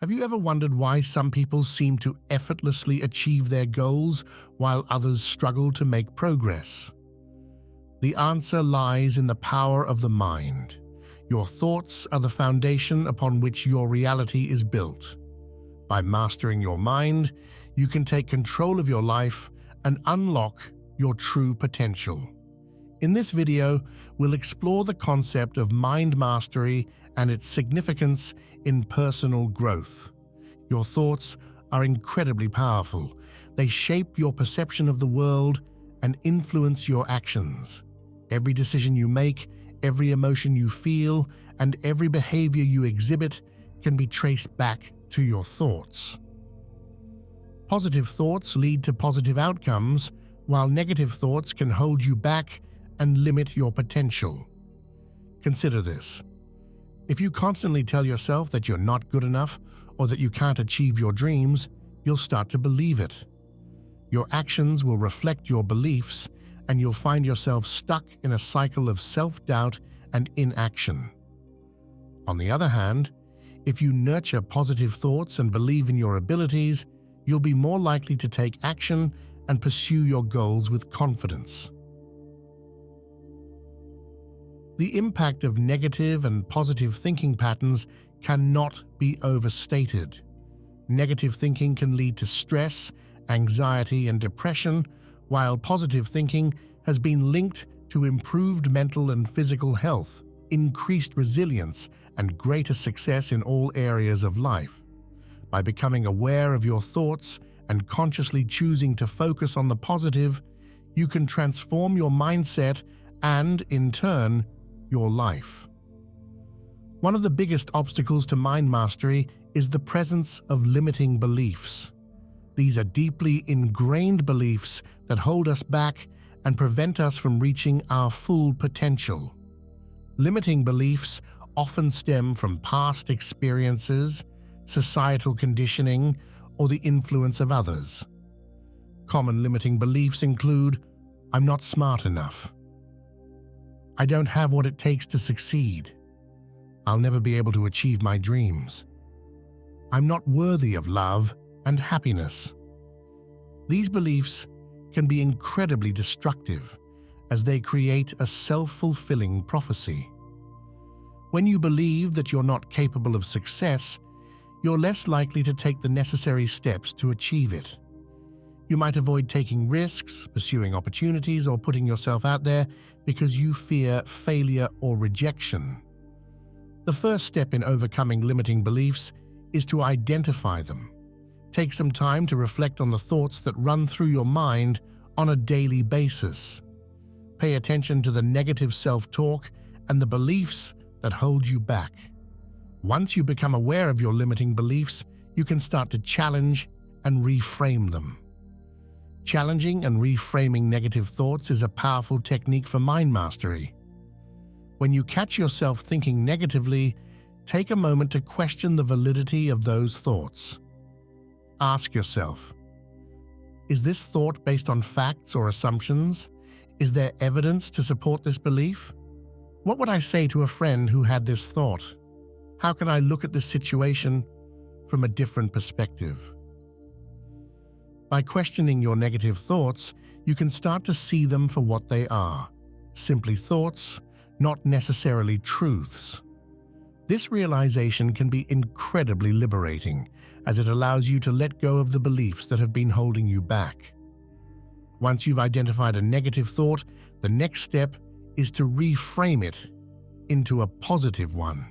Have you ever wondered why some people seem to effortlessly achieve their goals while others struggle to make progress? The answer lies in the power of the mind. Your thoughts are the foundation upon which your reality is built. By mastering your mind, you can take control of your life and unlock your true potential. In this video, we'll explore the concept of mind mastery and its significance in personal growth. Your thoughts are incredibly powerful. They shape your perception of the world and influence your actions. Every decision you make, every emotion you feel, and every behavior you exhibit can be traced back to your thoughts. Positive thoughts lead to positive outcomes, while negative thoughts can hold you back and limit your potential. Consider this. If you constantly tell yourself that you're not good enough or that you can't achieve your dreams, you'll start to believe it. Your actions will reflect your beliefs, and you'll find yourself stuck in a cycle of self-doubt and inaction. On the other hand, if you nurture positive thoughts and believe in your abilities, you'll be more likely to take action and pursue your goals with confidence. The impact of negative and positive thinking patterns cannot be overstated. Negative thinking can lead to stress, anxiety, and depression, while positive thinking has been linked to improved mental and physical health, increased resilience, and greater success in all areas of life. By becoming aware of your thoughts and consciously choosing to focus on the positive, you can transform your mindset and, in turn, your life. One of the biggest obstacles to mind mastery is the presence of limiting beliefs. These are deeply ingrained beliefs that hold us back and prevent us from reaching our full potential. Limiting beliefs often stem from past experiences, societal conditioning, or the influence of others. Common limiting beliefs include, "I'm not smart enough," "I don't have what it takes to succeed," "I'll never be able to achieve my dreams," "I'm not worthy of love and happiness." These beliefs can be incredibly destructive as they create a self-fulfilling prophecy. When you believe that you're not capable of success, you're less likely to take the necessary steps to achieve it. You might avoid taking risks, pursuing opportunities, or putting yourself out there because you fear failure or rejection. The first step in overcoming limiting beliefs is to identify them. Take some time to reflect on the thoughts that run through your mind on a daily basis. Pay attention to the negative self-talk and the beliefs that hold you back. Once you become aware of your limiting beliefs, you can start to challenge and reframe them. Challenging and reframing negative thoughts is a powerful technique for mind mastery. When you catch yourself thinking negatively, take a moment to question the validity of those thoughts. Ask yourself, is this thought based on facts or assumptions? Is there evidence to support this belief? What would I say to a friend who had this thought? How can I look at this situation from a different perspective? By questioning your negative thoughts, you can start to see them for what they are, simply thoughts, not necessarily truths. This realization can be incredibly liberating, as it allows you to let go of the beliefs that have been holding you back. Once you've identified a negative thought, the next step is to reframe it into a positive one.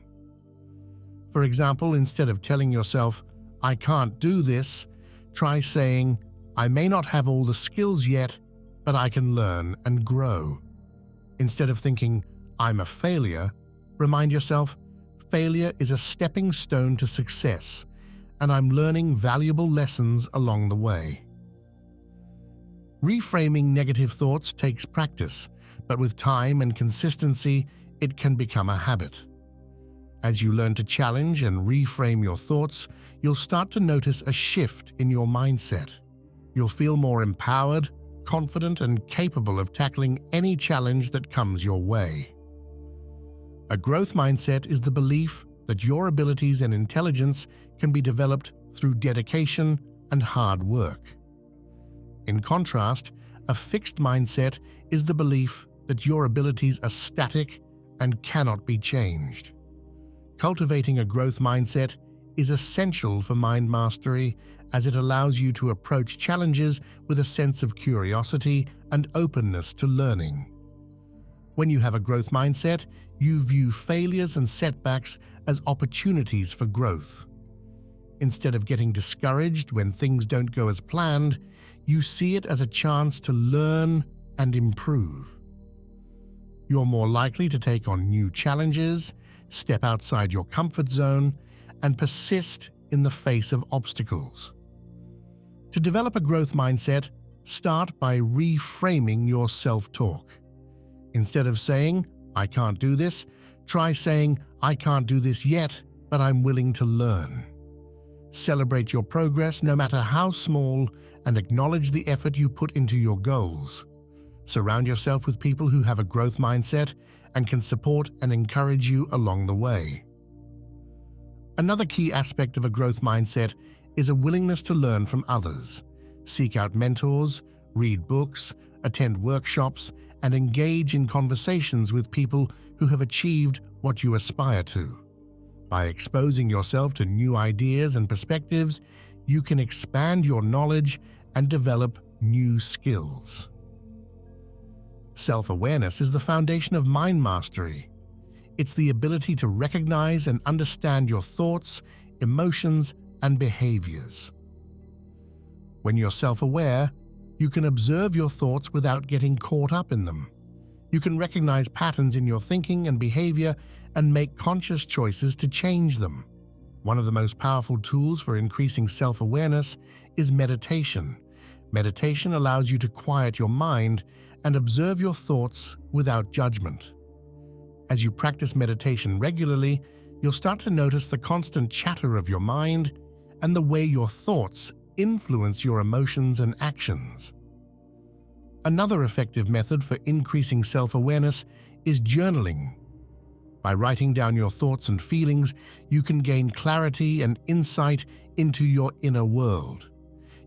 For example, instead of telling yourself, "I can't do this," try saying, "I may not have all the skills yet, but I can learn and grow." Instead of thinking, "I'm a failure," remind yourself, "Failure is a stepping stone to success, and I'm learning valuable lessons along the way." Reframing negative thoughts takes practice, but with time and consistency, it can become a habit. As you learn to challenge and reframe your thoughts, you'll start to notice a shift in your mindset. You'll feel more empowered, confident, and capable of tackling any challenge that comes your way. A growth mindset is the belief that your abilities and intelligence can be developed through dedication and hard work. In contrast, a fixed mindset is the belief that your abilities are static and cannot be changed. Cultivating a growth mindset is essential for mind mastery, as it allows you to approach challenges with a sense of curiosity and openness to learning. When you have a growth mindset, you view failures and setbacks as opportunities for growth. Instead of getting discouraged when things don't go as planned, you see it as a chance to learn and improve. You're more likely to take on new challenges, step outside your comfort zone, and persist in the face of obstacles. To develop a growth mindset, start by reframing your self-talk. Instead of saying, "I can't do this," try saying, "I can't do this yet, but I'm willing to learn." Celebrate your progress, no matter how small, and acknowledge the effort you put into your goals. Surround yourself with people who have a growth mindset and can support and encourage you along the way. Another key aspect of a growth mindset is a willingness to learn from others. Seek out mentors, read books, attend workshops, and engage in conversations with people who have achieved what you aspire to. By exposing yourself to new ideas and perspectives, you can expand your knowledge and develop new skills. Self-awareness is the foundation of mind mastery. It's the ability to recognize and understand your thoughts, emotions, and behaviors. When you're self-aware, you can observe your thoughts without getting caught up in them. You can recognize patterns in your thinking and behavior and make conscious choices to change them. One of the most powerful tools for increasing self-awareness is meditation. Meditation allows you to quiet your mind and observe your thoughts without judgment. As you practice meditation regularly, you'll start to notice the constant chatter of your mind and the way your thoughts influence your emotions and actions. Another effective method for increasing self-awareness is journaling. By writing down your thoughts and feelings, you can gain clarity and insight into your inner world.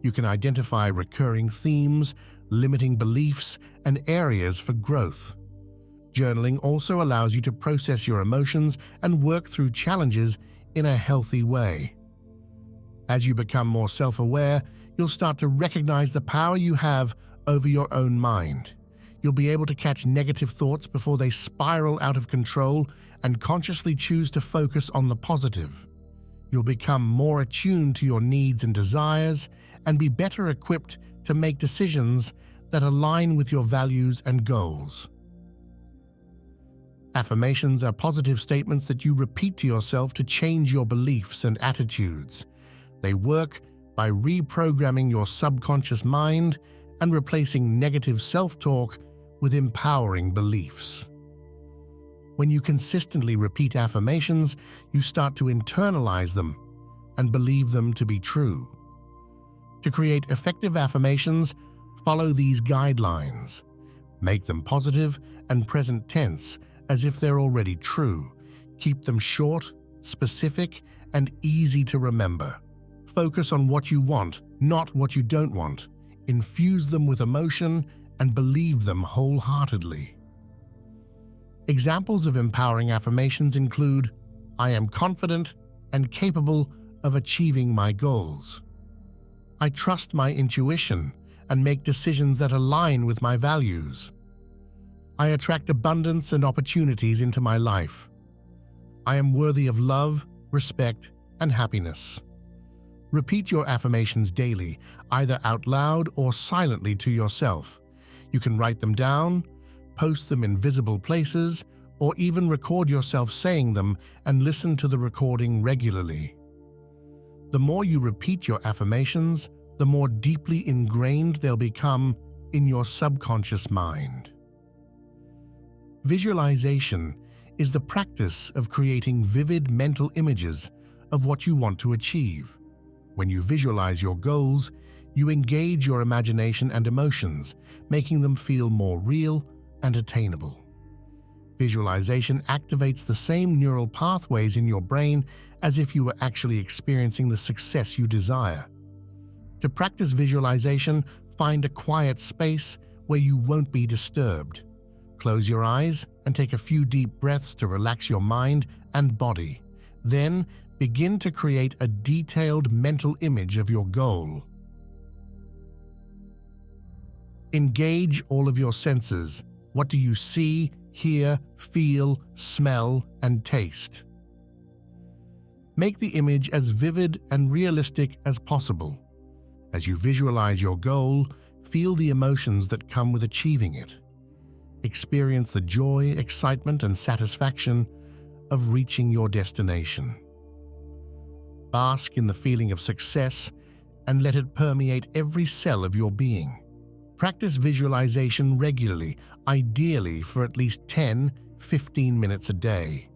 You can identify recurring themes, limiting beliefs, and areas for growth. Journaling also allows you to process your emotions and work through challenges in a healthy way. As you become more self-aware, you'll start to recognize the power you have over your own mind. You'll be able to catch negative thoughts before they spiral out of control and consciously choose to focus on the positive. You'll become more attuned to your needs and desires and be better equipped to make decisions that align with your values and goals. Affirmations are positive statements that you repeat to yourself to change your beliefs and attitudes. They work by reprogramming your subconscious mind and replacing negative self-talk with empowering beliefs. When you consistently repeat affirmations, you start to internalize them and believe them to be true. To create effective affirmations, follow these guidelines. Make them positive and present tense as if they're already true. Keep them short, specific, and easy to remember. Focus on what you want, not what you don't want. Infuse them with emotion and believe them wholeheartedly. Examples of empowering affirmations include, "I am confident and capable of achieving my goals." "I trust my intuition and make decisions that align with my values." "I attract abundance and opportunities into my life." "I am worthy of love, respect, and happiness." Repeat your affirmations daily, either out loud or silently to yourself. You can write them down, post them in visible places, or even record yourself saying them and listen to the recording regularly. The more you repeat your affirmations, the more deeply ingrained they'll become in your subconscious mind. Visualization is the practice of creating vivid mental images of what you want to achieve. When you visualize your goals, you engage your imagination and emotions, making them feel more real and attainable. Visualization activates the same neural pathways in your brain as if you were actually experiencing the success you desire. To practice visualization, find a quiet space where you won't be disturbed. Close your eyes and take a few deep breaths to relax your mind and body. Then, begin to create a detailed mental image of your goal. Engage all of your senses. What do you see, hear, feel, smell, and taste? Make the image as vivid and realistic as possible. As you visualize your goal, feel the emotions that come with achieving it. Experience the joy, excitement, and satisfaction of reaching your destination. Bask in the feeling of success and let it permeate every cell of your being. Practice visualization regularly, ideally for at least 10-15 minutes a day.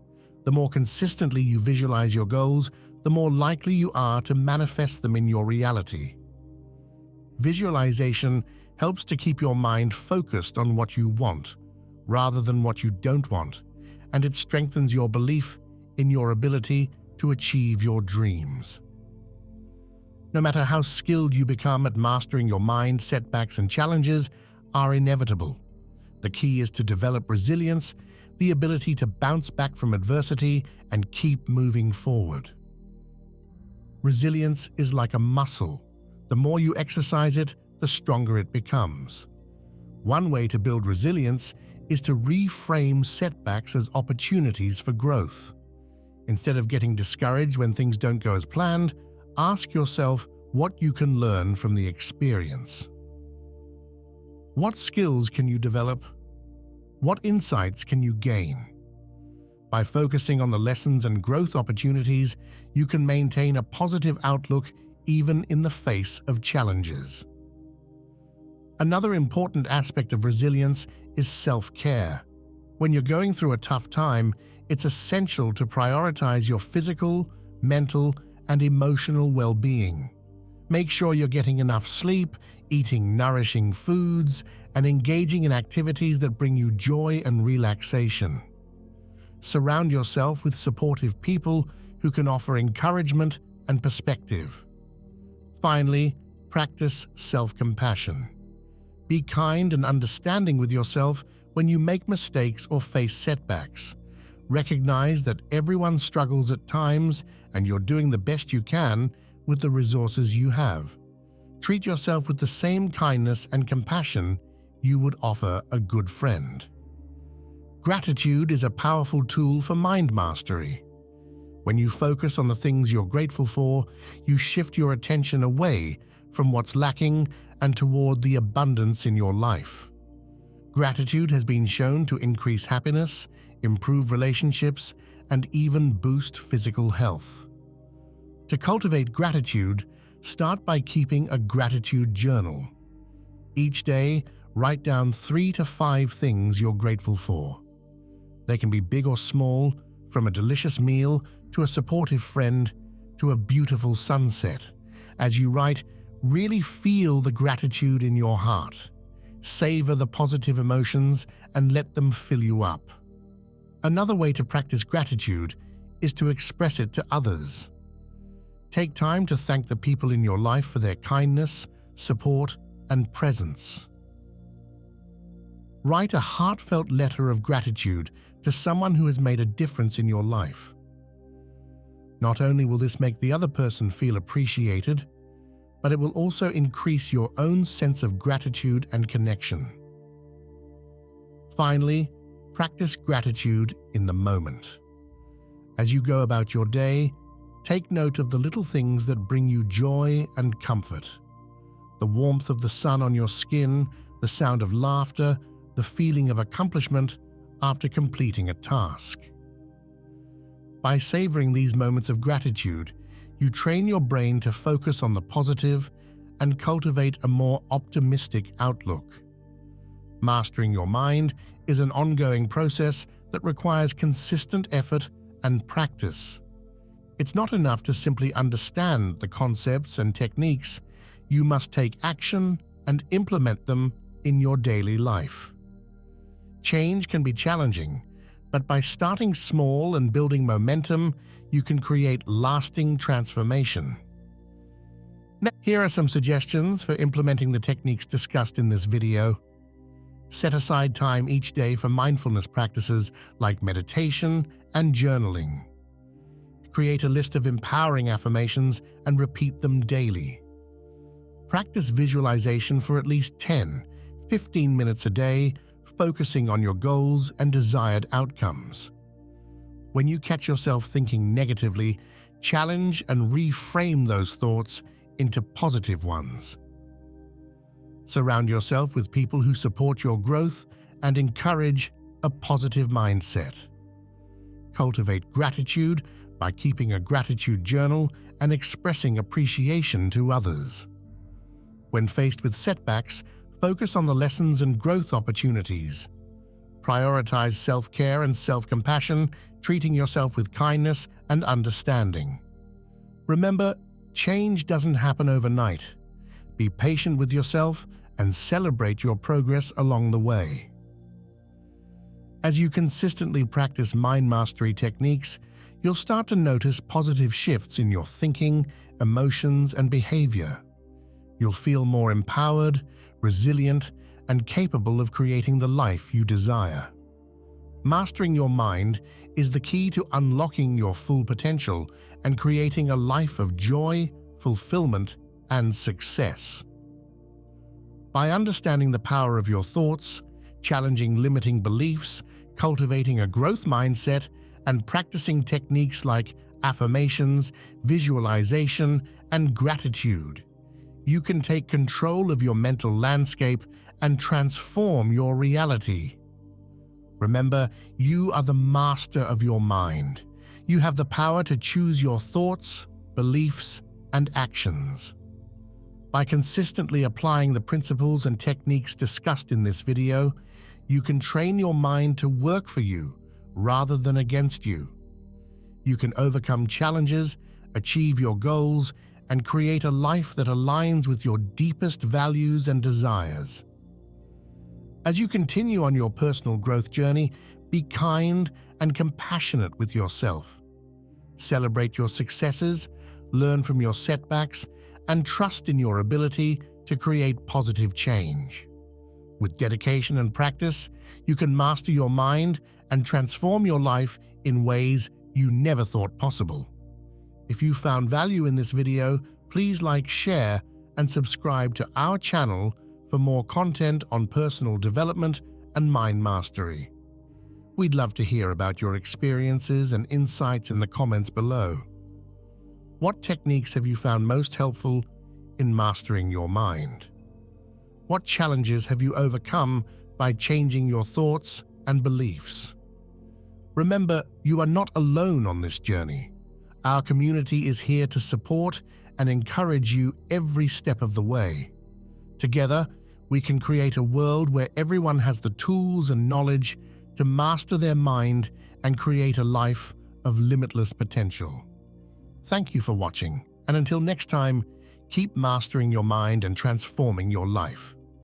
The more consistently you visualize your goals, the more likely you are to manifest them in your reality. Visualization helps to keep your mind focused on what you want, rather than what you don't want, and it strengthens your belief in your ability to achieve your dreams. No matter how skilled you become at mastering your mind, setbacks and challenges are inevitable. The key is to develop resilience, the ability to bounce back from adversity and keep moving forward. Resilience is like a muscle. The more you exercise it, the stronger it becomes. One way to build resilience is to reframe setbacks as opportunities for growth. Instead of getting discouraged when things don't go as planned, ask yourself what you can learn from the experience. What skills can you develop? What insights can you gain? By focusing on the lessons and growth opportunities, you can maintain a positive outlook even in the face of challenges. Another important aspect of resilience is self-care. When you're going through a tough time, it's essential to prioritize your physical, mental, and emotional well-being. Make sure you're getting enough sleep, eating nourishing foods, and engaging in activities that bring you joy and relaxation. Surround yourself with supportive people who can offer encouragement and perspective. Finally, practice self-compassion. Be kind and understanding with yourself when you make mistakes or face setbacks. Recognize that everyone struggles at times and you're doing the best you can with the resources you have. Treat yourself with the same kindness and compassion you would offer a good friend. Gratitude is a powerful tool for mind mastery. When you focus on the things you're grateful for, you shift your attention away from what's lacking and toward the abundance in your life. Gratitude has been shown to increase happiness, improve relationships, and even boost physical health. To cultivate gratitude, start by keeping a gratitude journal. Each day, write down 3 to 5 things you're grateful for. They can be big or small, from a delicious meal to a supportive friend to a beautiful sunset. As you write, really feel the gratitude in your heart. Savor the positive emotions and let them fill you up. Another way to practice gratitude is to express it to others. Take time to thank the people in your life for their kindness, support, and presence. Write a heartfelt letter of gratitude to someone who has made a difference in your life. Not only will this make the other person feel appreciated, but it will also increase your own sense of gratitude and connection. Finally, practice gratitude in the moment. As you go about your day, take note of the little things that bring you joy and comfort. The warmth of the sun on your skin, the sound of laughter, the feeling of accomplishment after completing a task. By savoring these moments of gratitude, you train your brain to focus on the positive and cultivate a more optimistic outlook. Mastering your mind is an ongoing process that requires consistent effort and practice. It's not enough to simply understand the concepts and techniques. You must take action and implement them in your daily life. Change can be challenging, but by starting small and building momentum, you can create lasting transformation. Now, here are some suggestions for implementing the techniques discussed in this video. Set aside time each day for mindfulness practices like meditation and journaling. Create a list of empowering affirmations and repeat them daily. Practice visualization for at least 10-15 minutes a day, focusing on your goals and desired outcomes. When you catch yourself thinking negatively, challenge and reframe those thoughts into positive ones. Surround yourself with people who support your growth and encourage a positive mindset. Cultivate gratitude by keeping a gratitude journal and expressing appreciation to others. When faced with setbacks, focus on the lessons and growth opportunities. Prioritize self-care and self-compassion, treating yourself with kindness and understanding. Remember, change doesn't happen overnight. Be patient with yourself and celebrate your progress along the way. As you consistently practice mind mastery techniques, you'll start to notice positive shifts in your thinking, emotions, and behavior. You'll feel more empowered, resilient, and capable of creating the life you desire. Mastering your mind is the key to unlocking your full potential and creating a life of joy, fulfillment, and success. By understanding the power of your thoughts, challenging limiting beliefs, cultivating a growth mindset, and practicing techniques like affirmations, visualization, and gratitude, you can take control of your mental landscape and transform your reality. Remember, you are the master of your mind. You have the power to choose your thoughts, beliefs, and actions. By consistently applying the principles and techniques discussed in this video, you can train your mind to work for you rather than against you. You can overcome challenges, achieve your goals, and create a life that aligns with your deepest values and desires. As you continue on your personal growth journey, be kind and compassionate with yourself. Celebrate your successes, learn from your setbacks, and trust in your ability to create positive change. With dedication and practice, you can master your mind and transform your life in ways you never thought possible. If you found value in this video, please like, share, and subscribe to our channel for more content on personal development and mind mastery. We'd love to hear about your experiences and insights in the comments below. What techniques have you found most helpful in mastering your mind? What challenges have you overcome by changing your thoughts and beliefs? Remember, you are not alone on this journey. Our community is here to support and encourage you every step of the way. Together, we can create a world where everyone has the tools and knowledge to master their mind and create a life of limitless potential. Thank you for watching, and until next time, keep mastering your mind and transforming your life.